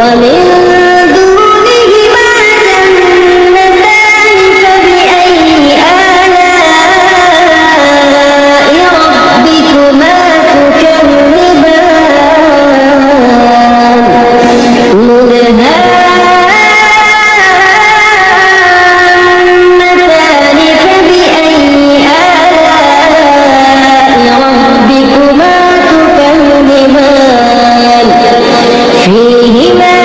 ومن دونهما جنتان فبأي آلاء ربكما تكذبان مدهامتان فبأي آلاء ربكما تكذبان فيهما